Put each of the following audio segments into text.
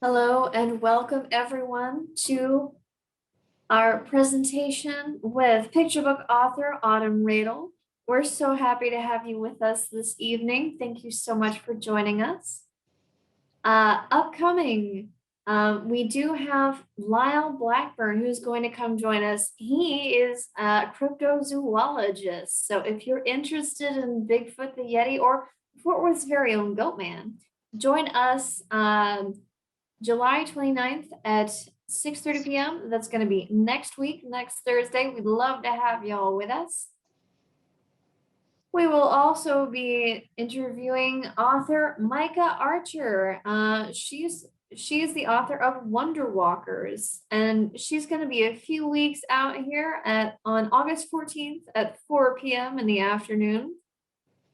Hello and welcome everyone to our presentation with picture book author Autumn Radle. We're so happy to have you with us this evening. Thank you so much for joining us. Upcoming, we do have Lyle Blackburn who's going to come join us. He is a cryptozoologist. So if you're interested in Bigfoot the Yeti or Fort Worth's very own Goatman, join us July 29th at 6:30 p.m. That's going to be next week, next Thursday. We'd love to have y'all with us. We will also be interviewing author Micah Archer. She's the author of Wonder Walkers, and she's going to be a few weeks out here on August 14th at 4 p.m. in the afternoon.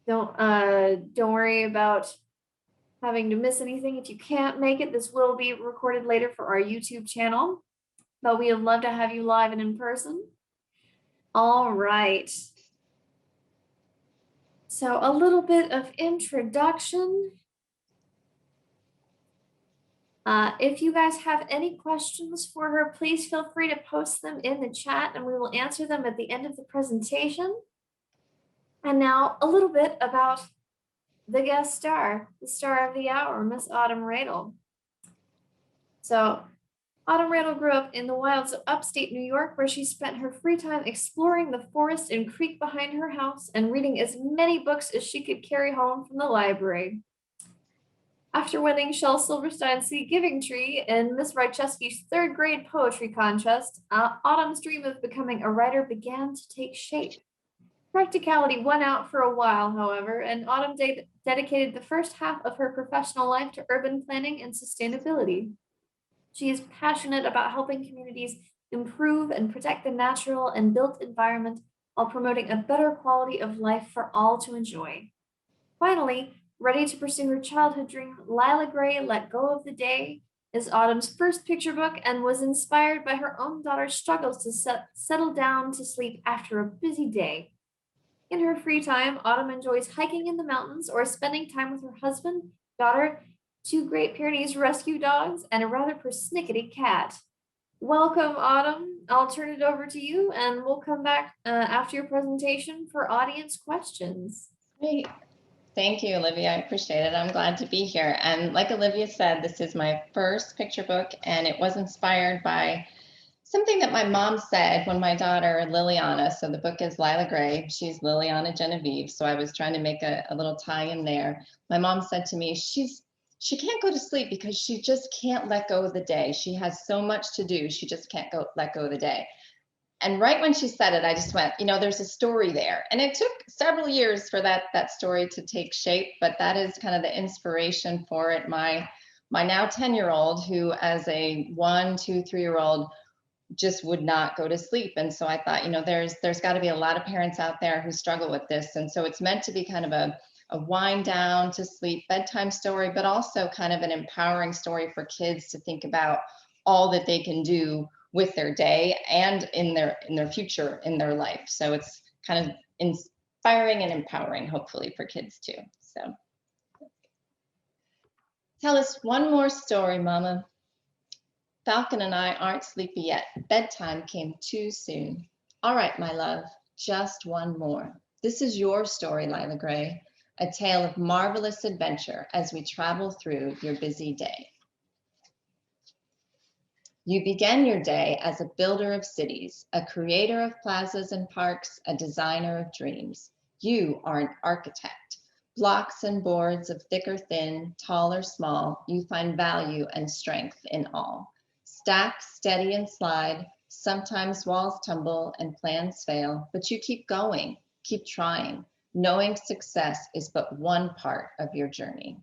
Don't worry about having to miss anything if you can't make it. This will be recorded later for our YouTube channel, but we would love to have you live and in person. All right. So a little bit of introduction. If you guys have any questions for her, please feel free to post them in the chat and we will answer them at the end of the presentation. And now a little bit about the guest star, the star of the hour, Miss Autumn Radle. So Autumn Radle grew up in the wilds of upstate New York, where she spent her free time exploring the forest and creek behind her house and reading as many books as she could carry home from the library. After winning Shel Silverstein's Sea Giving Tree in Miss Rychesky's third grade poetry contest, Autumn's dream of becoming a writer began to take shape. Practicality won out for a while, however, and Autumn dedicated the first half of her professional life to urban planning and sustainability. She is passionate about helping communities improve and protect the natural and built environment while promoting a better quality of life for all to enjoy. Finally, ready to pursue her childhood dream, Lila Grey Let Go of the Day is Autumn's first picture book and was inspired by her own daughter's struggles to settle down to sleep after a busy day. In her free time, Autumn enjoys hiking in the mountains or spending time with her husband, daughter, two Great Pyrenees rescue dogs, and a rather persnickety cat. Welcome, Autumn. I'll turn it over to you, and we'll come back after your presentation for audience questions. Great. Thank you, Olivia. I appreciate it. I'm glad to be here. And like Olivia said, this is my first picture book, and it was inspired by something that my mom said when my daughter Liliana, so the book is Lila Grey, she's Liliana Genevieve, so I was trying to make a little tie in there. My mom said to me, she can't go to sleep because she just can't let go of the day. She has so much to do, she just can't let go of the day. And right when she said it, I just went, there's a story there. And it took several years for that story to take shape, but that is kind of the inspiration for it. My now 10-year-old, who as a 1, 2, 3-year-old just would not go to sleep. And so I thought, there's got to be a lot of parents out there who struggle with this. And so it's meant to be kind of a wind down to sleep bedtime story, but also kind of an empowering story for kids to think about all that they can do with their day and in their future in their life. So it's kind of inspiring and empowering, hopefully, for kids too. So tell us one more story, Mama. Falcon and I aren't sleepy yet. Bedtime came too soon. All right, my love, just one more. This is your story, Lila Grey, a tale of marvelous adventure as we travel through your busy day. You began your day as a builder of cities, a creator of plazas and parks, a designer of dreams. You are an architect. Blocks and boards of thick or thin, tall or small, you find value and strength in all. Stack, steady, and slide. Sometimes walls tumble and plans fail, but you keep going, keep trying, knowing success is but one part of your journey.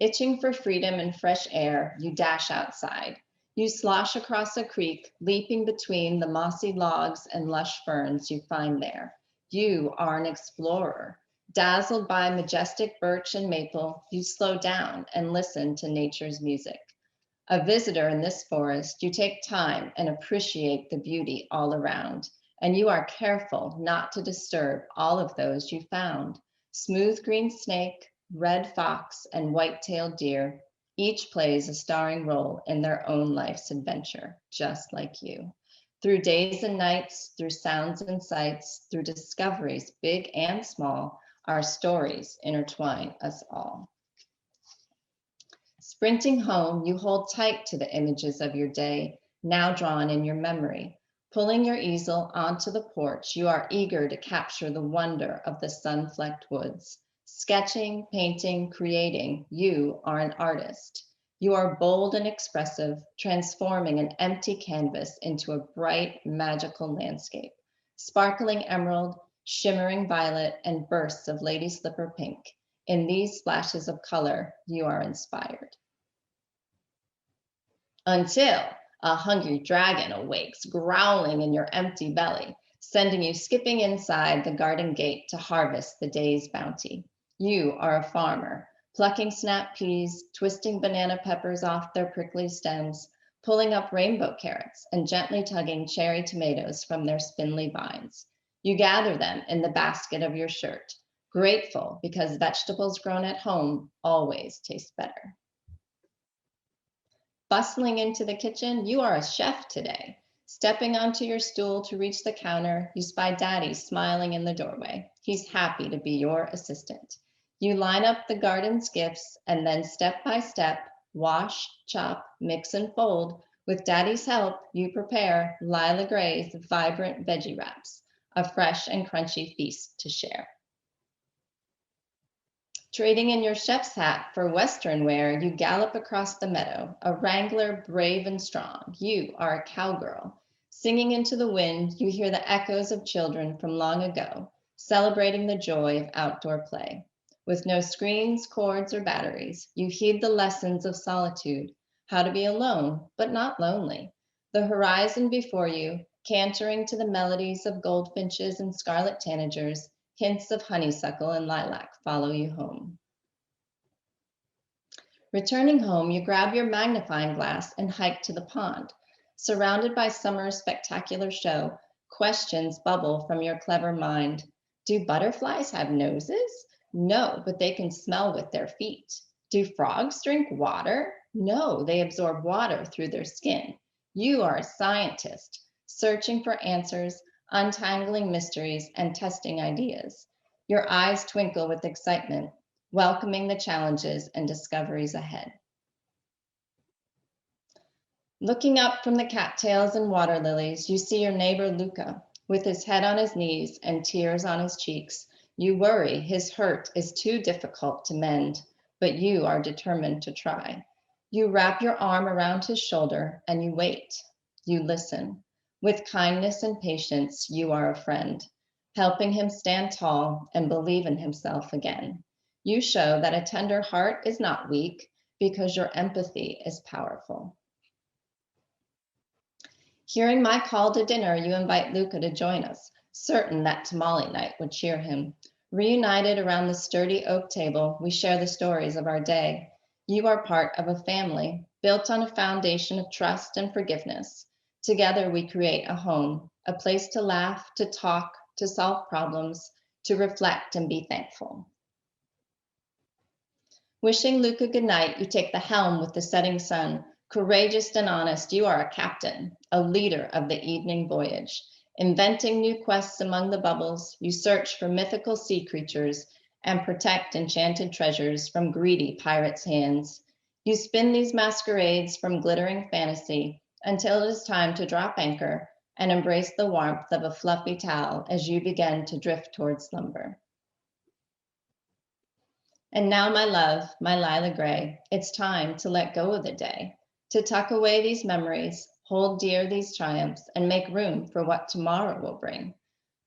Itching for freedom and fresh air, you dash outside. You slosh across a creek, leaping between the mossy logs and lush ferns you find there. You are an explorer. Dazzled by majestic birch and maple, you slow down and listen to nature's music. A visitor in this forest, you take time and appreciate the beauty all around, and you are careful not to disturb all of those you found. Smooth green snake, red fox, and white-tailed deer, each plays a starring role in their own life's adventure, just like you. Through days and nights, through sounds and sights, through discoveries, big and small, our stories intertwine us all. Sprinting home, you hold tight to the images of your day, now drawn in your memory. Pulling your easel onto the porch, you are eager to capture the wonder of the sun-flecked woods. Sketching, painting, creating, you are an artist. You are bold and expressive, transforming an empty canvas into a bright, magical landscape. Sparkling emerald, shimmering violet, and bursts of lady slipper pink. In these splashes of color, you are inspired. Until a hungry dragon awakes, growling in your empty belly, sending you skipping inside the garden gate to harvest the day's bounty. You are a farmer, plucking snap peas, twisting banana peppers off their prickly stems, pulling up rainbow carrots, and gently tugging cherry tomatoes from their spindly vines. You gather them in the basket of your shirt, grateful because vegetables grown at home always taste better. Bustling into the kitchen, you are a chef today. Stepping onto your stool to reach the counter, you spy Daddy smiling in the doorway. He's happy to be your assistant. You line up the garden's gifts and then step by step, wash, chop, mix, and fold. With Daddy's help, you prepare Lila Grey's vibrant veggie wraps, a fresh and crunchy feast to share. Trading in your chef's hat for Western wear, you gallop across the meadow, a wrangler brave and strong. You are a cowgirl. Singing into the wind, you hear the echoes of children from long ago, celebrating the joy of outdoor play. With no screens, cords, or batteries, you heed the lessons of solitude, how to be alone, but not lonely. The horizon before you, cantering to the melodies of goldfinches and scarlet tanagers, hints of honeysuckle and lilac follow you home. Returning home, you grab your magnifying glass and hike to the pond. Surrounded by summer's spectacular show, questions bubble from your clever mind. Do butterflies have noses? No, but they can smell with their feet. Do frogs drink water? No, they absorb water through their skin. You are a scientist, searching for answers, untangling mysteries, and testing ideas. Your eyes twinkle with excitement, welcoming the challenges and discoveries ahead. Looking up from the cattails and water lilies, you see your neighbor Luca, with his head on his knees and tears on his cheeks. You worry his hurt is too difficult to mend, but you are determined to try. You wrap your arm around his shoulder and you wait. You listen. With kindness and patience, you are a friend, helping him stand tall and believe in himself again. You show that a tender heart is not weak because your empathy is powerful. Hearing my call to dinner, you invite Luca to join us, certain that tamale night would cheer him. Reunited around the sturdy oak table, we share the stories of our day. You are part of a family built on a foundation of trust and forgiveness. Together, we create a home, a place to laugh, to talk, to solve problems, to reflect and be thankful. Wishing Luca good night, you take the helm with the setting sun. Courageous and honest, you are a captain, a leader of the evening voyage. Inventing new quests among the bubbles, you search for mythical sea creatures and protect enchanted treasures from greedy pirates' hands. You spin these masquerades from glittering fantasy until it is time to drop anchor and embrace the warmth of a fluffy towel as you begin to drift towards slumber. And now, my love, my Lila Grey, it's time to let go of the day, to tuck away these memories, hold dear these triumphs, and make room for what tomorrow will bring.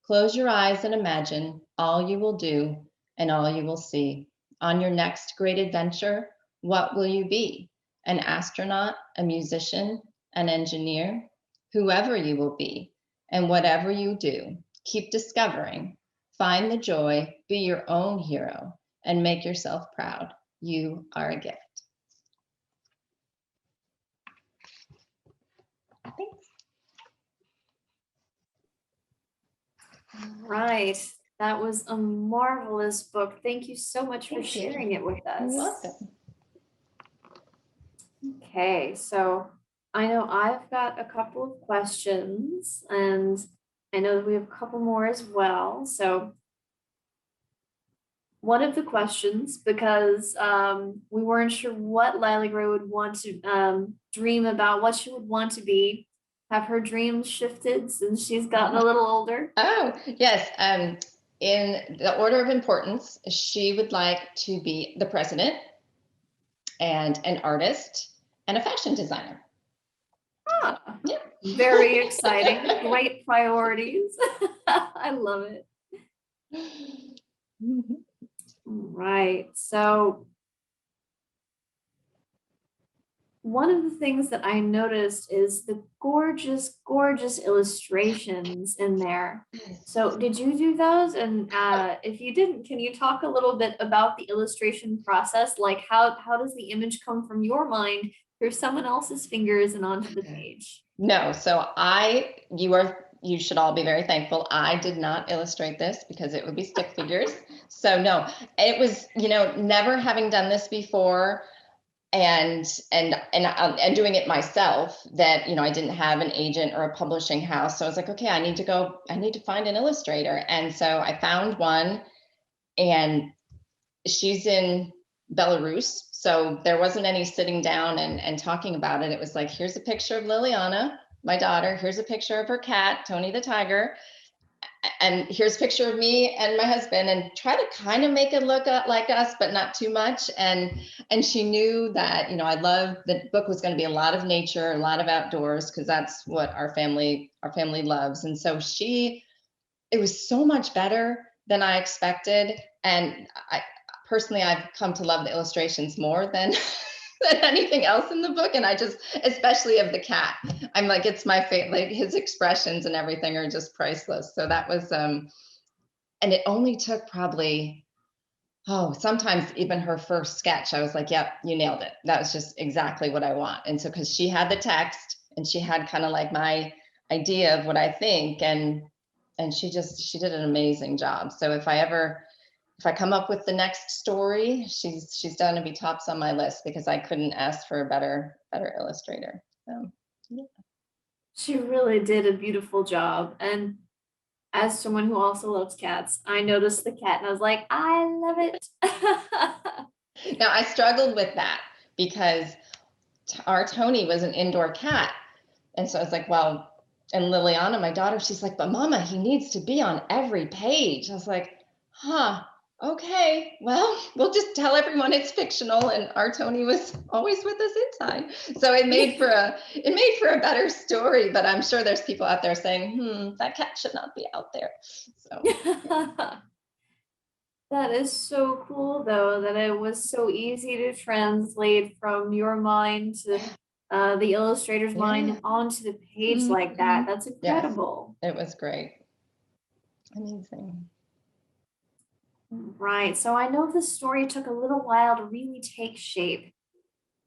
Close your eyes and imagine all you will do and all you will see. On your next great adventure, what will you be? An astronaut, a musician, an engineer? Whoever you will be, and whatever you do, keep discovering. Find the joy, be your own hero, and make yourself proud. You are a gift. Thanks. All right. That was a marvelous book. Thank you so much for Thank you. sharing it with us. You're welcome. Okay, so I know I've got a couple of questions, and I know that we have a couple more as well. So one of the questions, because we weren't sure what Lila Grey would want to dream about, what she would want to be, have her dreams shifted since she's gotten a little older? Oh, yes. In the order of importance, she would like to be the president and an artist and a fashion designer. Ah, Yeah. very exciting. Great priorities. I love it. Right. So one of the things that I noticed is the gorgeous, gorgeous illustrations in there. So did you do those? And if you didn't, can you talk a little bit about the illustration process? Like how does the image come from your mind through someone else's fingers and onto the page? No, so you should all be very thankful. I did not illustrate this because it would be stick figures. So no, it was, never having done this before and doing it myself, that I didn't have an agent or a publishing house. So I was like, okay, I need to find an illustrator. And so I found one, and she's in Belarus. So there wasn't any sitting down and talking about it. It was like, here's a picture of Liliana, my daughter. Here's a picture of her cat, Tony the tiger. And here's a picture of me and my husband, and try to kind of make it look like us, but not too much. And she knew that, I loved, the book was going to be a lot of nature, a lot of outdoors, because that's what our family loves. And so it was so much better than I expected. And personally, I've come to love the illustrations more than than anything else in the book. And especially of the cat, I'm like, it's my favorite. Like, his expressions and everything are just priceless. So that was, and it only took probably, sometimes even her first sketch, I was like, yep, you nailed it. That was just exactly what I want. And so, because she had the text and she had kind of like my idea of what I think, and she did an amazing job. So if I come up with the next story, she's going to be tops on my list, because I couldn't ask for a better illustrator. So, yeah. She really did a beautiful job. And as someone who also loves cats, I noticed the cat and I was like, I love it. Now I struggled with that because our Tony was an indoor cat, and so I was like, well, and Liliana, my daughter, she's like, but Mama, he needs to be on every page. I was like, huh. Okay, well, we'll just tell everyone it's fictional, and our Tony was always with us inside. So it made for a better story, but I'm sure there's people out there saying, that cat should not be out there. So That is so cool, though, that it was so easy to translate from your mind to the illustrator's mind yeah. and onto the page like that. That's Yes, incredible. it was great. Amazing. Right. So I know the story took a little while to really take shape.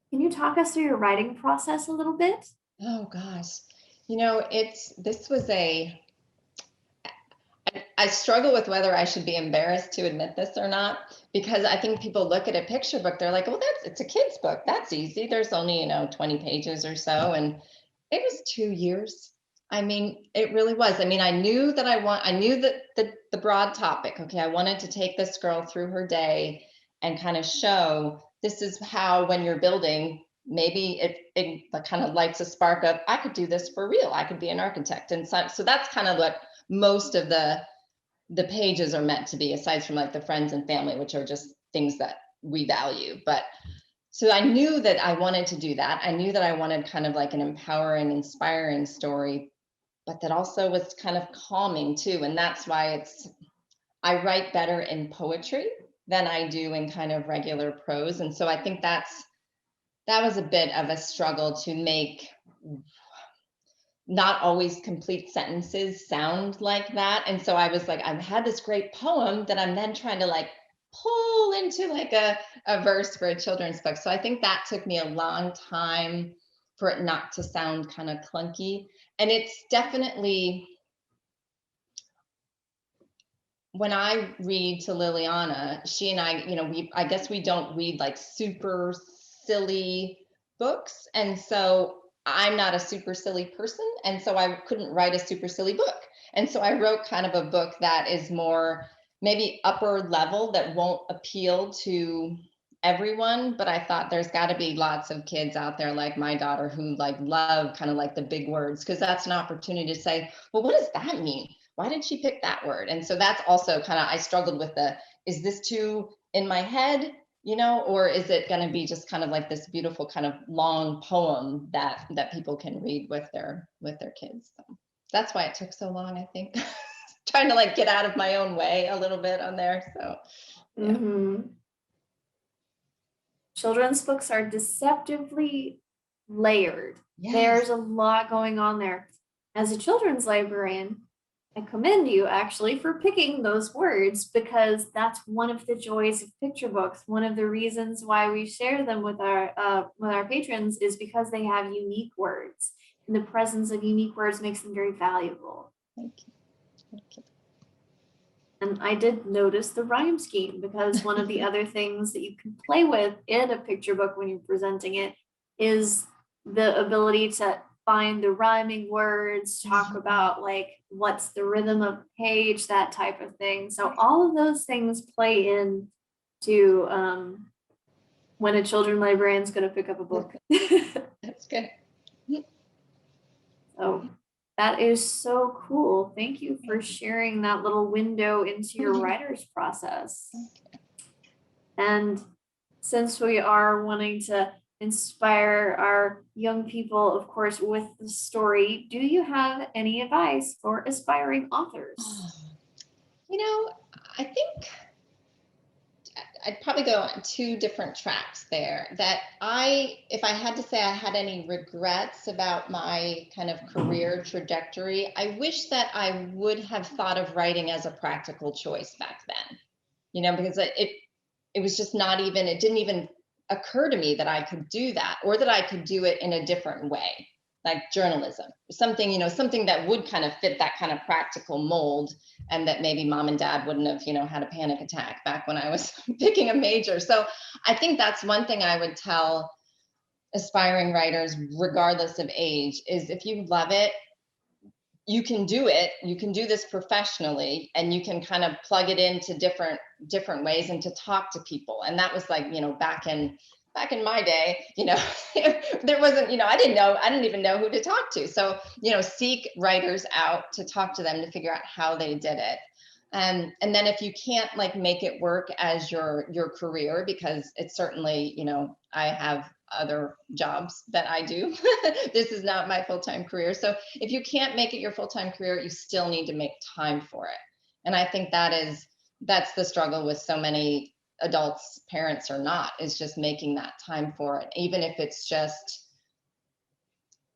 Can you talk us through your writing process a little bit? Oh gosh. This was I struggle with whether I should be embarrassed to admit this or not, because I think people look at a picture book, they're like, well, it's a kid's book. That's easy. There's only, 20 pages or so. And it was 2 years. I mean, it really was. I mean, I knew that the broad topic, okay, I wanted to take this girl through her day and kind of show this is how, when you're building, maybe it kind of lights a spark of, I could do this for real. I could be an architect. And so that's kind of what most of the pages are meant to be, aside from like the friends and family, which are just things that we value. But so I knew that I wanted to do that. I knew that I wanted kind of like an empowering, inspiring story, but that also was kind of calming too. And that's why I write better in poetry than I do in kind of regular prose. And so I think that was a bit of a struggle to make not always complete sentences sound like that. And so I was like, I've had this great poem that I'm then trying to like pull into like a verse for a children's book. So I think that took me a long time for it not to sound kind of clunky. And it's definitely, when I read to Liliana, she and I, I guess we don't read like super silly books. And so I'm not a super silly person. And so I couldn't write a super silly book. And so I wrote kind of a book that is more maybe upper level, that won't appeal to everyone. But I thought there's got to be lots of kids out there like my daughter who like love kind of like the big words, because that's an opportunity to say, well, what does that mean? Why did she pick that word? And so that's also kind of, I struggled with is this too in my head, or is it going to be just kind of like this beautiful kind of long poem that people can read with their kids. So that's why it took so long, I think. Trying to like get out of my own way a little bit on there. So yeah. Mm-hmm. Children's books are deceptively layered. Yes. There's a lot going on there. As a children's librarian, I commend you actually for picking those words, because that's one of the joys of picture books. One of the reasons why we share them with our patrons is because they have unique words, and the presence of unique words makes them very valuable. Thank you. Thank you. And I did notice the rhyme scheme, because one of the other things that you can play with in a picture book when you're presenting it is the ability to find the rhyming words, talk about like what's the rhythm of the page, that type of thing. So all of those things play in to when a children's librarian is going to pick up a book. That's good. So that is so cool. Thank you for sharing that little window into your writer's process. And since we are wanting to inspire our young people, of course, with the story, do you have any advice for aspiring authors? I think I'd probably go on 2 different tracks there. That if I had to say I had any regrets about my kind of career trajectory, I wish that I would have thought of writing as a practical choice back then, because it was just not even, it didn't even occur to me that I could do that, or that I could do it in a different way, like journalism, something, something that would kind of fit that kind of practical mold, and that maybe mom and dad wouldn't have, had a panic attack back when I was picking a major. So I think that's one thing I would tell aspiring writers, regardless of age, is if you love it, you can do it. You can do this professionally, and you can kind of plug it into different ways, and to talk to people. And that was like, back in my day, there wasn't, I didn't even know who to talk to. So, seek writers out to talk to them, to figure out how they did it. And then if you can't like make it work as your career, because it's certainly, I have other jobs that I do. This is not my full-time career. So if you can't make it your full-time career, you still need to make time for it. And I think that's the struggle with so many adults, parents or not, is just making that time for it. Even if it's just,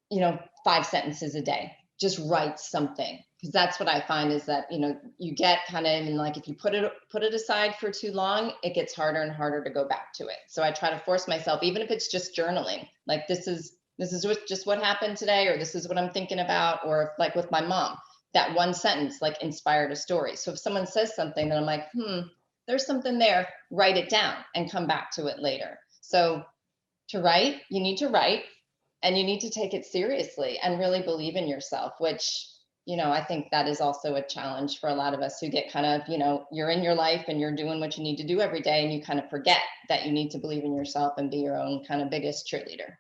5 sentences a day, just write something. Because that's what I find is that, you get kind of in, like, if you put it aside for too long, it gets harder and harder to go back to it. So I try to force myself, even if it's just journaling, like this is just what happened today, or this is what I'm thinking about, or like with my mom, that one sentence like inspired a story. So if someone says something, then I'm like, there's something there, write it down and come back to it later. So to write, you need to write, and you need to take it seriously and really believe in yourself, which, I think that is also a challenge for a lot of us who get kind of, you're in your life and you're doing what you need to do every day, and you kind of forget that you need to believe in yourself and be your own kind of biggest cheerleader.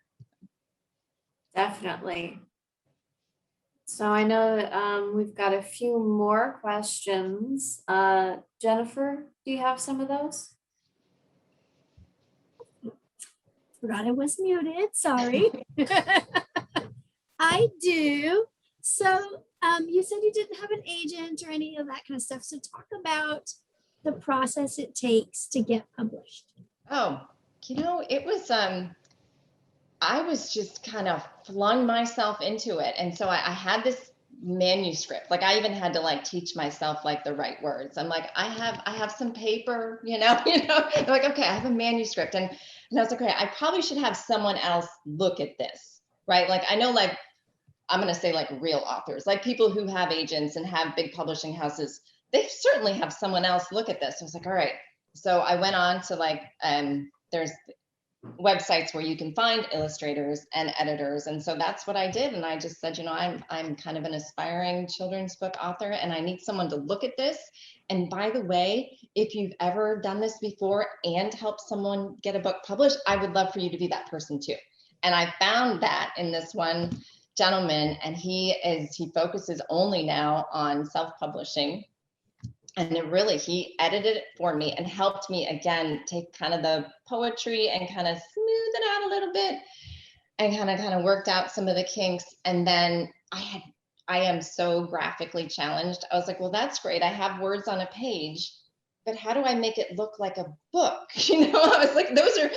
Definitely. So I know that we've got a few more questions. Jennifer, do you have some of those? Forgot I was muted. Sorry. I do. So you said you didn't have an agent or any of that kind of stuff. So talk about the process it takes to get published. Oh, it was, I was just kind of flung myself into it. And so I had this manuscript. Like I even had to like teach myself like the right words. I'm like, I have some paper, I'm like, okay, I have a manuscript. And I was like, okay, I probably should have someone else look at this, right? Like I know, like, I'm going to say like real authors, like people who have agents and have big publishing houses, they certainly have someone else look at this. I was like, all right. So I went on to like, there's websites where you can find illustrators and editors. And so that's what I did. And I just said, I'm kind of an aspiring children's book author, and I need someone to look at this. And by the way, if you've ever done this before and helped someone get a book published, I would love for you to be that person too. And I found that in this one gentleman, and he focuses only now on self-publishing. And he edited it for me and helped me again take kind of the poetry and kind of smooth it out a little bit and kind of worked out some of the kinks. And then I am so graphically challenged. I was like, well, that's great. I have words on a page, but how do I make it look like a book? I was like, those are,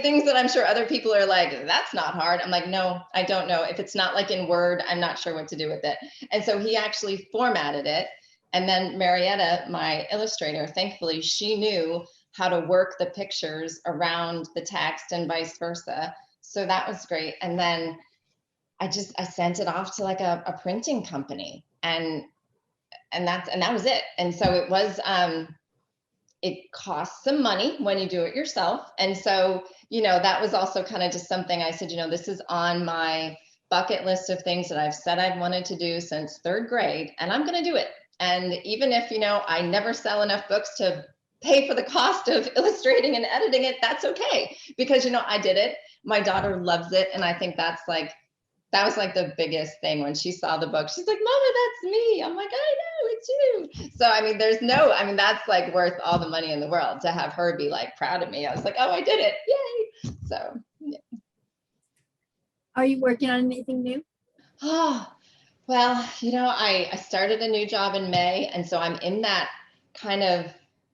things that I'm sure other people are like, that's not hard. I'm like, no, I don't know. If it's not like in Word, I'm not sure what to do with it. And so he actually formatted it. And then Marietta, my illustrator, thankfully, she knew how to work the pictures around the text and vice versa. So that was great. And then I sent it off to like a printing company, and that was it. And so it was, it costs some money when you do it yourself. And so, that was also kind of just something I said, this is on my bucket list of things that I've said I've wanted to do since 3rd grade, and I'm going to do it. And even if, I never sell enough books to pay for the cost of illustrating and editing it, that's okay. Because, I did it. My daughter loves it. And I think that was like the biggest thing when she saw the book. She's like, Mama, that's me. I'm like, I know, it's you. So, that's like worth all the money in the world to have her be like proud of me. I was like, oh, I did it. Yay. So, yeah. Are you working on anything new? Oh, well, I started a new job in May. And so I'm in that kind of,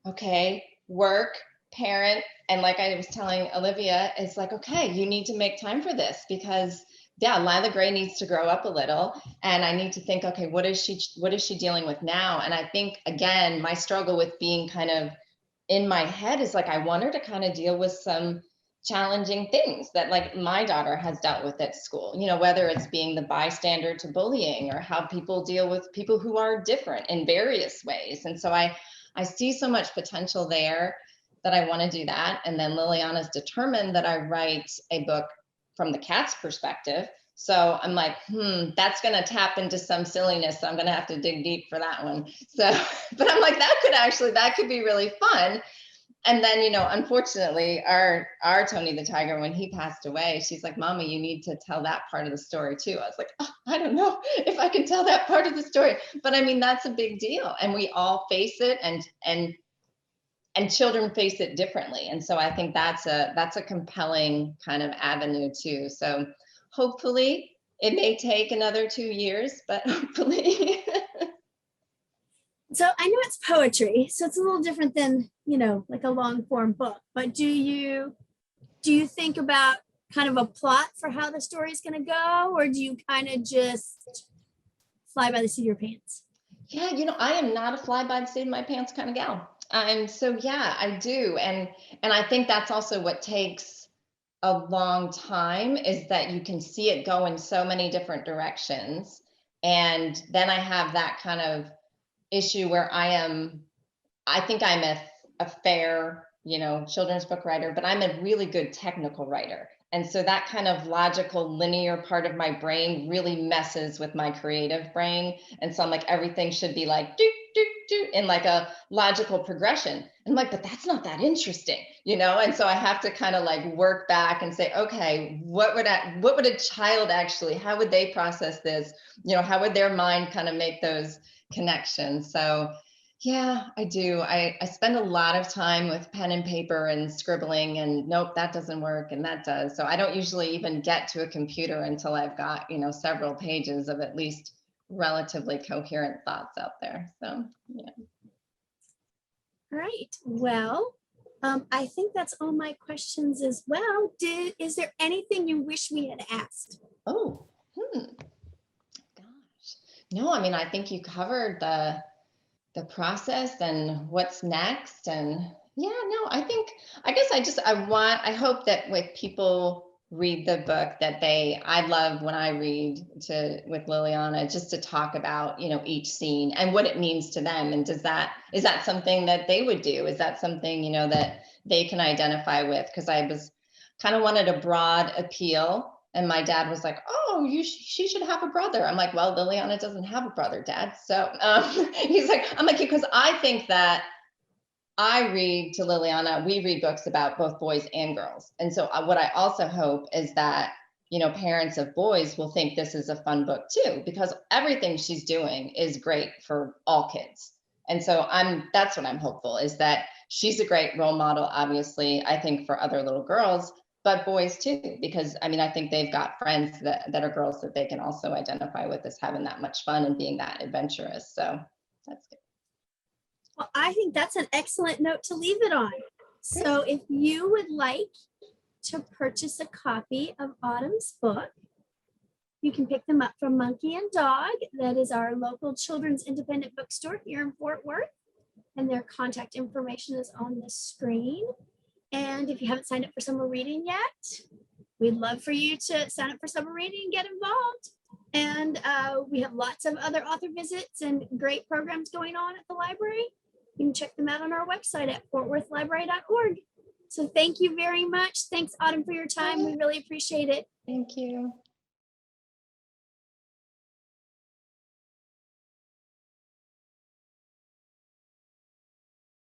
okay, work, parent. And like I was telling Olivia, it's like, okay, you need to make time for this because Lila Grey needs to grow up a little. And I need to think, okay, what is she dealing with now? And I think, again, my struggle with being kind of in my head is like, I want her to kind of deal with some challenging things that like my daughter has dealt with at school, whether it's being the bystander to bullying or how people deal with people who are different in various ways. And so I see so much potential there that I want to do that. And then Liliana's determined that I write a book from the cat's perspective. So I'm like, that's going to tap into some silliness. So I'm going to have to dig deep for that one. So, but I'm like, that could be really fun. And then, unfortunately, our Tony the Tiger, when he passed away, she's like, Mama, you need to tell that part of the story too. I was like, oh, I don't know if I can tell that part of the story, but that's a big deal. And we all face it, and children face it differently. And so I think that's a compelling kind of avenue too. So hopefully it may take another 2 years, but hopefully. So I know it's poetry, so it's a little different than, like a long form book, but do you think about kind of a plot for how the story is going to go, or do you kind of just fly by the seat of your pants? Yeah, I am not a fly by the seat of my pants kind of gal. And so, yeah, I do. And I think that's also what takes a long time, is that you can see it go in so many different directions. And then I have that kind of issue where I think I'm a fair, children's book writer, but I'm a really good technical writer. And so that kind of logical, linear part of my brain really messes with my creative brain. And so I'm like, everything should be like, do, do, do, in like a logical progression. And I'm like, but that's not that interesting, And so I have to kind of like work back and say, okay, what would a child actually, how would they process this? How would their mind kind of make those connections? So yeah, I do. I spend a lot of time with pen and paper and scribbling, and nope, that doesn't work, and that does. So I don't usually even get to a computer until I've got, several pages of at least relatively coherent thoughts out there. So yeah. All right. Well, I think that's all my questions as well. Is there anything you wish we had asked? Oh, gosh. No, I think you covered the process and what's next. And yeah, no, I hope that with people read the book that I love when I read with Liliana, just to talk about, each scene and what it means to them. And is that something that they would do? Is that something, that they can identify with? Because I was kind of wanted a broad appeal. And my dad was like, oh, she should have a brother. I'm like, well, Liliana doesn't have a brother, Dad. So he's like, I'm like, because I think that I read to Liliana, we read books about both boys and girls. And so what I also hope is that, parents of boys will think this is a fun book too, because everything she's doing is great for all kids. And so that's what I'm hopeful, is that she's a great role model, obviously, I think, for other little girls, but boys too, because I think they've got friends that are girls that they can also identify with as having that much fun and being that adventurous. So that's good. Well, I think that's an excellent note to leave it on. So if you would like to purchase a copy of Autumn's book, you can pick them up from Monkey and Dog. That is our local children's independent bookstore here in Fort Worth. And their contact information is on the screen. And if you haven't signed up for summer reading yet, we'd love for you to sign up for summer reading and get involved. And we have lots of other author visits and great programs going on at the library. You can check them out on our website at fortworthlibrary.org. So thank you very much. Thanks, Autumn, for your time. We really appreciate it. Thank you.